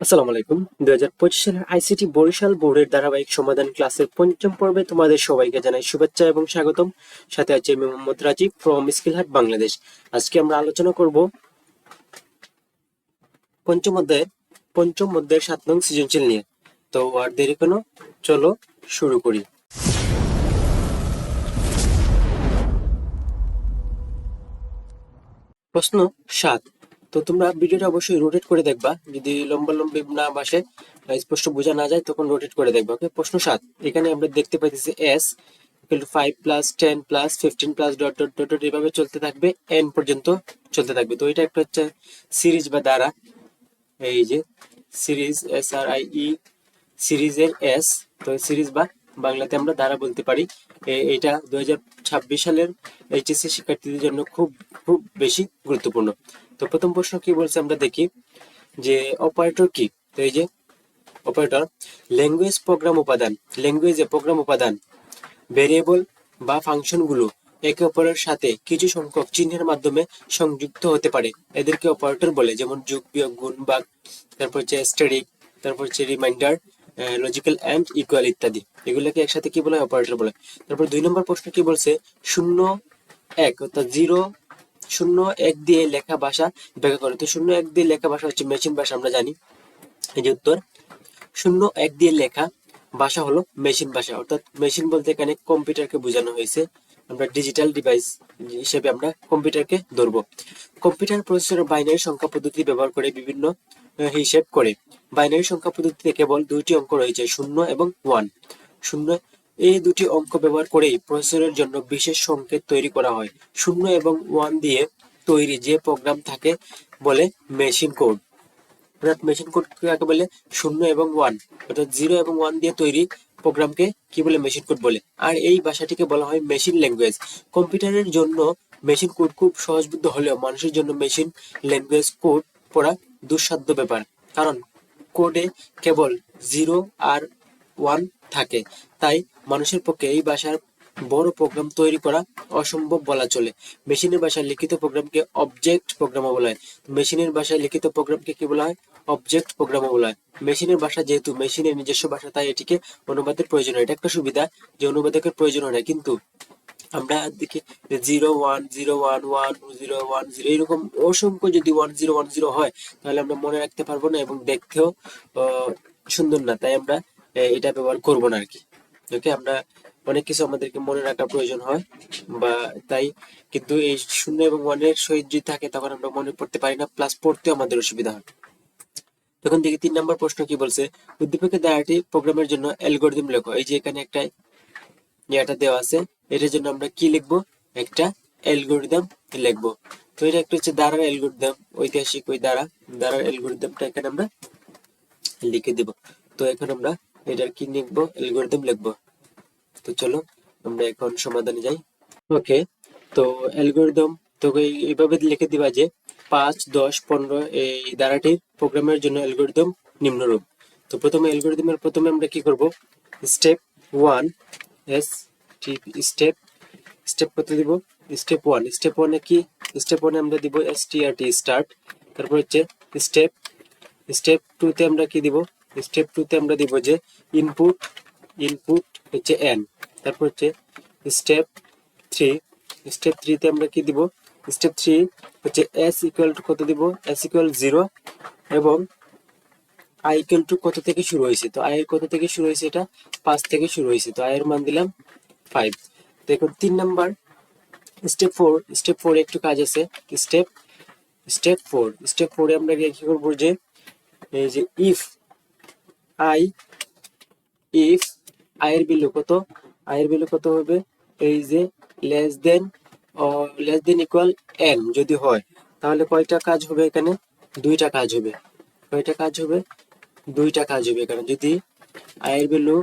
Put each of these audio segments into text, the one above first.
আসসালামু আলাইকুম। 2025 সালের আইসিটি বরিশাল বোর্ডের ধারাবাহিক সমাধান ক্লাসের পঞ্চম পর্বে তোমাদের সবাইকে জানাই শুভেচ্ছা এবং স্বাগতম। সাথে আছে আমি মোহাম্মদ রাজীব ফ্রম স্কিলহাট বাংলাদেশ। আজকে আমরা আলোচনা করব পঞ্চম অধ্যায়ের 7 নং সৃজনশীল নিয়ে। তো আর দেরি কেন, চলো শুরু করি। প্রশ্ন 7। তো তোমরা ভিডিওটা অবশ্যই রোটেট করে দেখবা, যদি লম্বি না আসে বা স্পষ্ট বোঝা না যায় তখন রোটেট করে দেখবা। ওকে, প্রশ্ন 7। এখানে আমরা দেখতে পাইতেছি s = 5 + 10 + 15 + dot dot dot dot এভাবে চলতে থাকবে, n পর্যন্ত চলতে থাকবে। তো এটা একটা হচ্ছে সিরিজ বা ধারা। এই যে সিরিজ, SRIE, সিরিজের এস। তো সিরিজ বা বাংলাতে আমরা ধারা বলতে পারি। এটা 2026 সালের এইচএসসি শিক্ষার্থীদের জন্য খুব খুব বেশি গুরুত্বপূর্ণ। তো প্রথম প্রশ্ন কি বলছে আমরা দেখি যে অপারেটর কি। তো এই যে অপারেটর ল্যাঙ্গুয়েজ প্রোগ্রাম উপাদান ভেরিয়েবল বা ফাংশনগুলো একে অপরের সাথে কিছু সংখ্যক চিহ্নের মাধ্যমে সংযুক্ত হতে পারে, এদেরকে অপারেটর বলে। যেমন যোগ, বিয়োগ, গুণ, ভাগ, তারপর হচ্ছে স্ট্যাটিক, তারপর হচ্ছে রিমাইন্ডার, লজিক্যাল এন্ড ইকুয়াল ইত্যাদি। এগুলোকে একসাথে কি বলে? অপারেটর বলে। তারপর 2 নম্বর প্রশ্ন কি বলছে, 0 1 অর্থাৎ 0 0 1 দিয়ে লেখা ভাষা ব্যাখ্যা করে। তো 0 1 দিয়ে লেখা ভাষা হচ্ছে মেশিন ভাষা, আমরা জানি। এই যে উত্তর, 0 1 দিয়ে লেখা ভাষা হলো মেশিন ভাষা। অর্থাৎ মেশিন বলতে এখানে কম্পিউটারকে বোঝানো হয়েছে। আমরা ডিজিটাল ডিভাইস হিসেবে আমরা কম্পিউটারকে ধরবো। কম্পিউটার প্রসেসর বাইনারি সংখ্যা পদ্ধতি ব্যবহার করে বিভিন্ন হিসেব করে। বাইনারি সংখ্যা পদ্ধতিতে কেবল 2টি অঙ্ক রয়েছে, 0 এবং 1। 0 এই 2টি অঙ্ক ব্যবহার করেই প্রসেসরের জন্য বিশেষ সংকেত তৈরি করা হয়। 0 এবং 1 দিয়ে তৈরি যে প্রোগ্রাম থাকে বলে মেশিন কোড। অর্থাৎ মেশিন কোড কাকে বলে? 0 এবং 1, অর্থাৎ 0 এবং 1 দিয়ে তৈরি প্রোগ্রামকে কি বলে? মেশিন কোড বলে। আর এই ভাষাটিকে বলা হয় মেশিন ল্যাঙ্গুয়েজ। কম্পিউটারের জন্য মেশিন কোড খুব সহজবোধ্য হলেও মানুষের জন্য মেশিন ল্যাঙ্গুয়েজ কোড পড়া দুঃসাধ্য ব্যাপার। কারণ কোডে কেবল 0 আর 1 থাকে। তাই মানুষের পক্ষে এই ভাষার বড় প্রোগ্রাম তৈরি করা অসম্ভব বলা চলে। মেশিনের ভাষায় লিখিত প্রোগ্রামকে অবজেক্ট প্রোগ্রামও বলা হয়। মেশিনের ভাষায় লিখিত প্রোগ্রামকে কি বলা হয়? অবজেক্ট প্রোগ্রামও বলা হয়। মেশিনের ভাষা যেহেতু মেশিনের নিজস্ব ভাষা, তাই এটিকে অনুবাদের প্রয়োজন হয়। এটা একটা সুবিধা যে অনুবাদকের প্রয়োজন হয় না। কিন্তু আমরা দেখি 0 1 0 1 1 0 1 0 এরকম অসংখ্য যদি 1010 হয় তাহলে আমরা মনে রাখতে পারবো না এবং দেখতেও সুন্দর না। তাই আমরা এটা ব্যবহার করব না আর কি। ওকে, আমরা অনেক কিছু আমাদেরকে মনে রাখার প্রয়োজন হয় বা তাই। কিন্তু এই 0 এবং 1 এর সহিত যদি থাকে তখন আমরা মনে পড়তে পারি না, প্লাস পড়তেও আমাদের অসুবিধা হয়। তখন দেখি 3 নম্বর প্রশ্ন কি বলছে, উদ্দীপকের দ্বারাটি প্রোগ্রামের জন্য অ্যালগরিদম লেখো। এই যে এখানে একটা এটা দেওয়া আছে, এটার জন্য আমরা কি লিখবো? একটা অ্যালগরিদম লিখবো। তো এটা একটা হচ্ছে দ্বারার অ্যালগরিদম, ঐতিহাসিক ওই দ্বারার অ্যালগরিদমটা এখানে আমরা লিখে দিব। তো এখন আমরা এটার কি লিখবো? অ্যালগরিদম লিখবো। তো চলো আমরা এখন সমাধানে যাই। ওকে, তো অ্যালগরিদম তো এইভাবে লিখে দিবা যে 5 10 15 এই ধারাটির প্রোগ্রামের জন্য অ্যালগরিদম নিম্নরূপ। তো প্রথমে আমরা কি করব? স্টেপ 1 এস স্টেপ স্টেপ কত দিব? স্টেপ 1 এ কি? স্টেপ 1 এ আমরা দিব strt স্টার্ট। তারপর হচ্ছে স্টেপ স্টেপ 2 তে আমরা কি দিব? স্টেপ 2 তে আমরা দিব যে ইনপুট ইনপুট হচ্ছে n। তারপর হচ্ছে স্টেপ 3 স্টেপ 3 তে আমরা কি দিব? স্টেপ 3 হচ্ছে s ইকুয়াল টু কত দিব? s ইকুয়াল 0 এবং i ইকুয়াল টু কত থেকে শুরু হয়েছে? তো i এর কত থেকে শুরু হয়েছে? এটা 5 থেকে শুরু হয়েছে, তো i এর মান দিলাম 5। দেখুন 3 নাম্বার স্টেপ 4 এ একটু কাজ আছে। স্টেপ স্টেপ 4 এ আমরা কি করব যে এই যে i if i এর ভ্যালু কত? i এর ভ্যালু কত হবে? এই যে লেস দেন ইকুয়াল n যদি হয় তাহলে কয়টা কাজ হবে এখানে? 2টা কাজ হবে। কয়টা কাজ হবে? 2টা কাজ হবে এখানে। যদি i এর ভ্যালু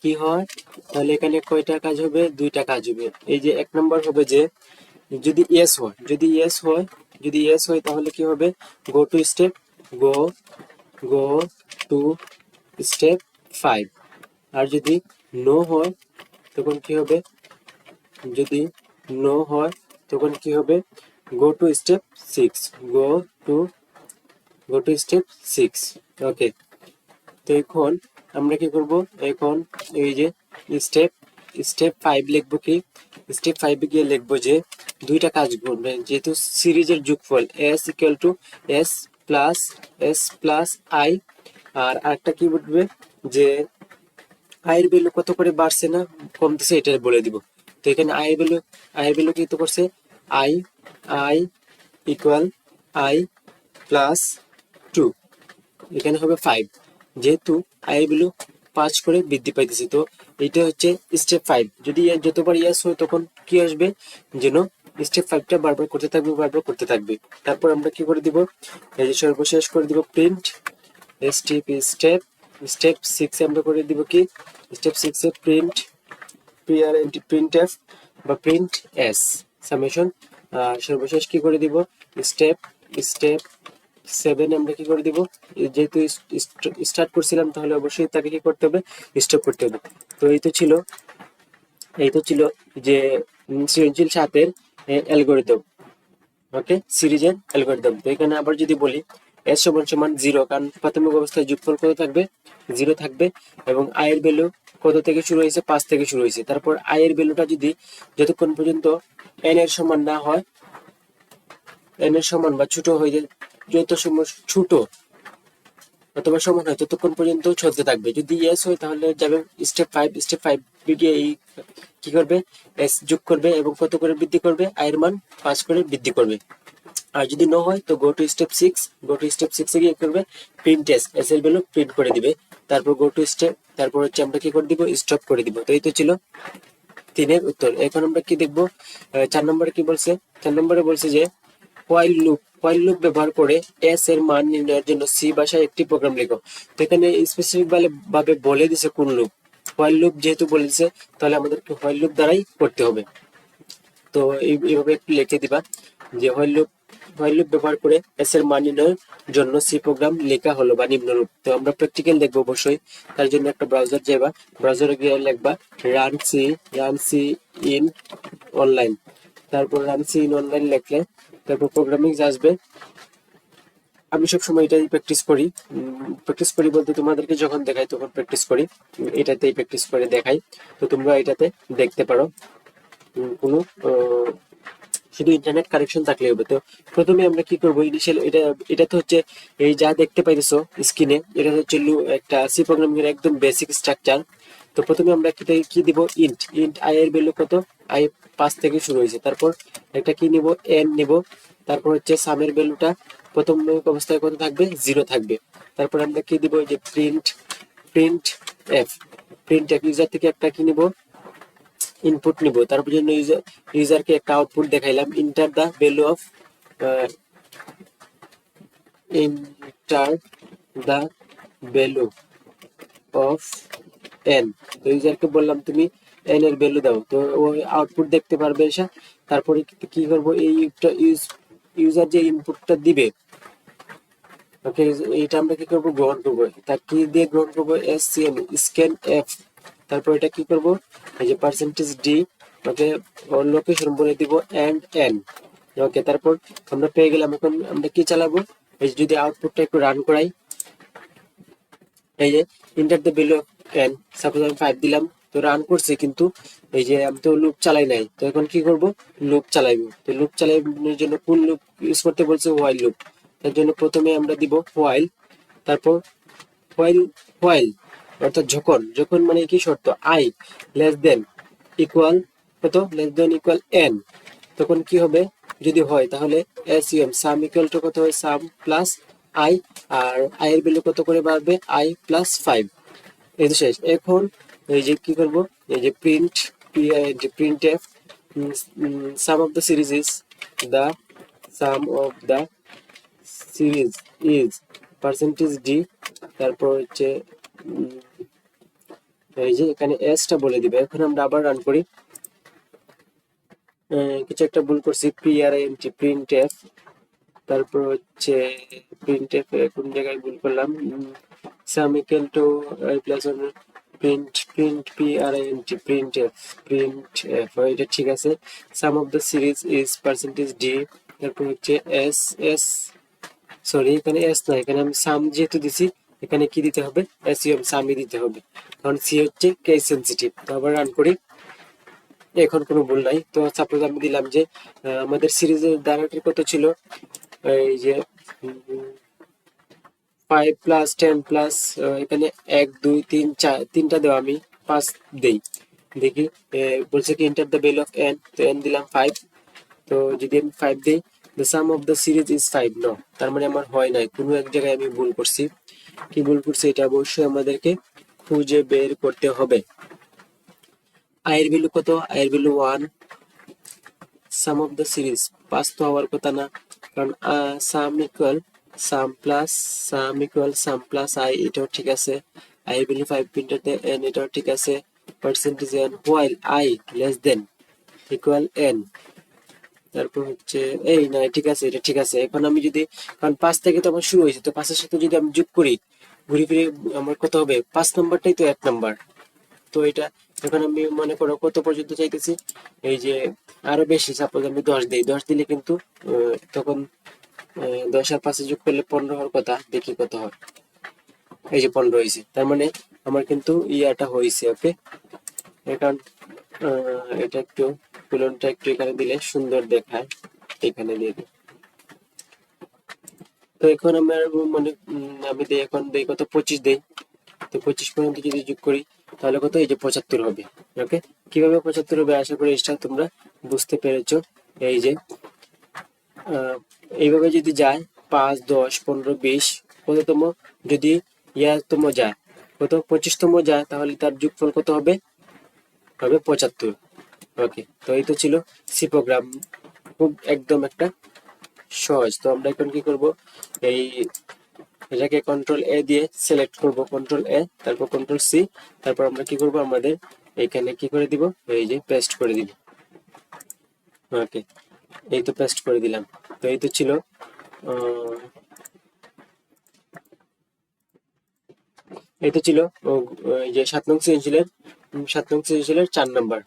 কি হয় তাহলে এখানে কয়টা কাজ হবে? 2টা কাজ হবে। এই যে 1 নম্বর হবে যে যদি yes হয় তাহলে কি হবে? Go to step go go to step 5। আর যদি নো হয় তখন কি হবে? যদি নো হয় তখন কি হবে? Go to step 6 go to go to step 6। ওকে, তো এখন আমরা কি করব, এখন এই যে স্টেপ স্টেপ 5 লিখবো কি, স্টেপ 5 এ গিয়ে লিখবো যে দুইটা কাজ করবে, যেহেতু সিরিজের যোগফল s equal to s plus i, আর আরেকটা কি বলবে যে i এর ভ্যালু কত করে বাড়ছে না কমতেছে এটা বলে দিব। তো এখানে i এর ভ্যালু কি তো করছে, i i equal i plus 2, এখানে হবে 5, যেহেতু i এর ভ্যালু 5 করে বৃদ্ধি পাইতেছে। তো এটা হচ্ছে স্টেপ 5। যদি যতবার ইয়াস হয় তখন কি আসবে, যেন স্টেপ 5টা বারবার করতে থাকবে। তারপর আমরা কি করে দিব, এই যে সর্বশেষ করে দিব প্রিন্ট স্টেপ স্টেপ স্টেপ 6 এ আমরা করে দিব কি, স্টেপ 6 এ প্রিন্ট প্রিন্ট এফ বা প্রিন্ট এস সামেশন। সর্বশেষ কি করে দিব, স্টেপ স্টেপ 7 আমরা কি করে দিব, যেহেতু স্টার্ট করছিলাম তাহলে অবশ্যই তাকে কি করতে হবে, স্টপ করতে হবে। তো এই তো ছিল যে সৃজনশীল 7 এর অ্যালগরিদম। ওকে, সিরিজের অ্যালগরিদম। তো এখানে আবার যদি বলি s সমান সমান 0, কারণ প্রাথমিক অবস্থায় যোগফল কত থাকবে, 0 থাকবে, এবং i এর ভ্যালু কত থেকে শুরু হয়েছে, 5 থেকে শুরু হয়েছে। তারপর i এর ভ্যালুটা যদি যতক্ষণ পর্যন্ত n এর সমান না হয়, n এর সমান বা ছোট হয়ে যায়, যত সময় ছোট অথবা সমান হয় ততক্ষণ পর্যন্ত চলতে থাকবে। যদি ইয়েস হয় তাহলে যাবে স্টেপ 5 গিয়ে এই কি করবে, এস যোগ করবে এবং কত করে বৃদ্ধি করবে, i এর মান 5 করে বৃদ্ধি করবে। আর যদি নো হয় তো গো টু স্টেপ 6 এ গিয়ে করবে প্রিন্ট এস এর ভ্যালু প্রিন্ট করে দিবে। তারপর গো টু স্টেপ, তারপর হচ্ছে আমরা কি করে দিব, স্টপ করে দিব। তো এই তো ছিল 3 এর উত্তর। এখন আমরা কি দেখব, 4 নম্বরে কি বলছে, 4 নম্বরে বলছে যে হোয়াইল লুপ ব্যবহার করে এস এর মান নির্ণয়ের জন্য সি ভাষায় একটি প্রোগ্রাম লেখো। তো এখানে স্পেসিফিক ভাবে বলে দিছে কোন লুপ, হোয়াইল লুপ যেহেতু বলে দিছে তাহলে আমাদেরকে হোয়াইল লুপ দ্বারাই করতে হবে। তো এইভাবে একটু লিখে দিবা যে হোয়াইল লুপ ব্যবহার করে এস এর মান নির্ণয়ের জন্য সি প্রোগ্রাম লেখা হলো বা নিম্নরূপ। তো আমরা প্র্যাকটিক্যাল দেখবো অবশ্যই, তার জন্য একটা ব্রাউজার যাবা, ব্রাউজারে গিয়ে লিখবা রান সি ইন অনলাইন। তারপর রান সি ইন অনলাইন লিখলে তারপর প্রোগ্রামিং আসবে। আমি সবসময় এটাই প্র্যাকটিস করি বলতে তোমাদেরকে যখন দেখাই তখন প্র্যাকটিস করি, এটাতেই প্র্যাকটিস করে দেখাই। তো তোমরা এটাতে দেখতে পারো, কোনো শুধু ইন্টারনেট কানেকশন থাকলে হবে। তো প্রথমে আমরা কি করব, ইনিশিয়াল এটা তো হচ্ছে এই যা দেখতে পাইতেছো স্ক্রিনে, এটা হচ্ছে একটা সি প্রোগ্রামিং এর একদম বেসিক স্ট্রাকচার। তো প্রথমে আমরা কি দিব, ইন্ট i এর ভ্যালু কত, i 5 থেকে শুরু হয়েছে। তারপর একটা কি নিব, n নিব। তারপর হচ্ছে সামের ভ্যালুটা প্রথম অবস্থায় কত থাকবে, 0 থাকবে। তারপর আমরা কি দিব, যে প্রিন্ট এফ ইউজার থেকে একটা কি নিব, ইনপুট নিব। তারপর জন্য ইউজারকে একটা আউটপুট দেখাইলাম, enter the value of enter the value of n. তো ইউজারকে বললাম তুমি এন এর ভ্যালু দাও, তো ওই আউটপুট দেখতে পারবে এসে। তারপরে কি করব, এই ইউজার যে ইনপুটটা দিবে, ওকে, এটা আমরা কি করব, গ্রহণ করব। তা কি দিয়ে গ্রহণ করব, SCN স্ক্যান এফ। তারপর এটা কি করব, এই যে %d, ওকে, লোকেশন বলে দিব এন্ড এন। ওকে, তারপর আমরা পেয়ে গেলাম। এখন আমরা কি চালাবো, এই যে যদি আউটপুটটা একটু রান করাই, এই যে enter the value of N, suppose আমি 5 দিলাম, তো রান করছে, কিন্তু এই যে আমি তো লুপ চালাই নাই। তো এখন কি করব, লুপ চালাইবো। তো লুপ চালানোর জন্য কোন লুপ ইউজ করতে বলছে, হোয়াইল লুপ। তার জন্য প্রথমে আমরা দিব হোয়াইল, তারপর হোয়াইল হোয়াইল অর্থাৎ যখন মানে কি শর্ত, i লেস দেন ইকুয়াল কত, লেস দেন ইকুয়াল n, তখন কি হবে, যদি হয় তাহলে সাম ইকুয়াল টু কত হয়, সাম প্লাস i, আর i এর ভ্যালু কত করে বাড়বে, i প্লাস 5। এই তো শেষ। এখন এই যে কি করব, এই যে print F some of the series is the sum of the series is %d। তারপর হচ্ছে এই যে এখানে এসটা বলে দিবে। এখন আমরা আবার রান করি, কিছু একটা ভুল করছি, প্রিন্ট এফ, তারপর হচ্ছে প্রিন্ট এফ কোন জায়গায় ভুল করলাম, sum equal to i plus print f এটা ঠিক আছে। Sum of the series is %d, তারপর হচ্ছে এস সরি এখানে এস না, এখানে আমি সাম যেহেতু দিছি, এখানে কি দিতে হবে, এসইউএম সামই দিতে হবে, কারণ সি হচ্ছে কেস সেন্সিটিভ। তো আবার রান করি, এখন কোনো ভুল নাই। তো সাপোজ আমি দিলাম যে আমাদের সিরিজের দ্বারাটি কত ছিল, এই যে 5+10+, এখানে 1 2 3 4 তিনটা দেওয়া, আমি 5 দেই। দেখি বলছে কি enter the value of n, তো n দিলাম 5। তো যদি আমি 5 দিই, the sum of the series is 5, no, তার মানে আমার হয় নাই, কোনো এক জায়গায় আমি ভুল করছি। কি ভুল করছি এটা অবশ্যই আমাদেরকে খুঁজে বের করতে হবে। i এর ভ্যালু কত, i এর value 1, some of the series 5 তো হওয়ার কথা না, কারণ সাম প্লাস i, এটাও ঠিক আছে। i এর ভ্যালু 5 প্রিন্টারতে n, এটাও ঠিক আছে। Percentage n while i less than equal n, তারপর হচ্ছে এই না, ঠিক আছে, এটা ঠিক আছে। এখন আমি যদি, কারণ 5 থেকে তো আমার শুরু হয়েছে, তো 5 এর সাথে যদি আমি যোগ করি ঘুরে ফিরে, আমার কত হবে, 5 নাম্বারটাই তো 1 নাম্বার। তো এটা এখন আমি মনে করো কত পর্যন্ত চাইতেছি, এই যে আরো বেশি, সাপোজ আমি 10 দিই, 10 দিলে কিন্তু তখন 10 আর 5 যোগ করলে 15 হওয়ার কথা, দেখি কত হয়, এই যে 15 হয়েছে। তার মানে আমার কিন্তু ইয়াটা হয়েছে। ওকে, এখন এটা একটু তুলনটা একটু এখানে দিলে সুন্দর দেখায়, এখানে দিয়ে দিই। তো এখন আমার মানে আমি দিই, এখন দিই কত, 25 দিই। তো 25 পর্যন্ত যদি যোগ করি তাহলে কত, এই যে 75 হবে। ওকে, কিভাবে 75 হবে আশা করি এটা তোমরা বুঝতে পেরেছো। এই যে এইভাবে যদি যায় 5 10 15 20, কততম যদি ইয়াতম যায়, কত 25তম যায়, তাহলে তার যোগফল কত হবে, হবে 75। ওকে, তো এই তো ছিল সি প্রোগ্রাম, খুব একদম একটা সহজ। তো আমরা এখন কি করব, এই এটাকে কন্ট্রোল এ দিয়ে সিলেক্ট করব, কন্ট্রোল এ, তারপর কন্ট্রোল সি, তারপর আমরা কি করব, আমাদের এখানে কি করে দিব, এই যে পেস্ট করে দিব। ওকে, এই তো পেস্ট করে দিলাম। তো এই তো ছিল এই তো ছিল এই যে 7 নং সৃজনশীলের 4 নাম্বার।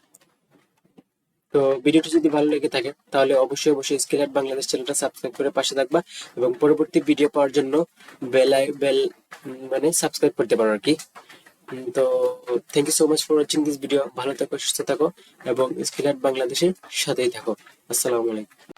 তো ভিডিওটি যদি ভালো লেগে থাকে তাহলে অবশ্যই অবশ্যই স্কিল আর্ট বাংলাদেশ চ্যানেলটা সাবস্ক্রাইব করে পাশে থাকবা, এবং পরবর্তী ভিডিও পাওয়ার জন্য বেল মানে সাবস্ক্রাইব করতে পারো আর কি। তো thank you so much for watching this video. ভালো থাকো, সুস্থ থাকো এবং স্কিল আর্ট বাংলাদেশের সাথেই থাকো। আসসালামু আলাইকুম।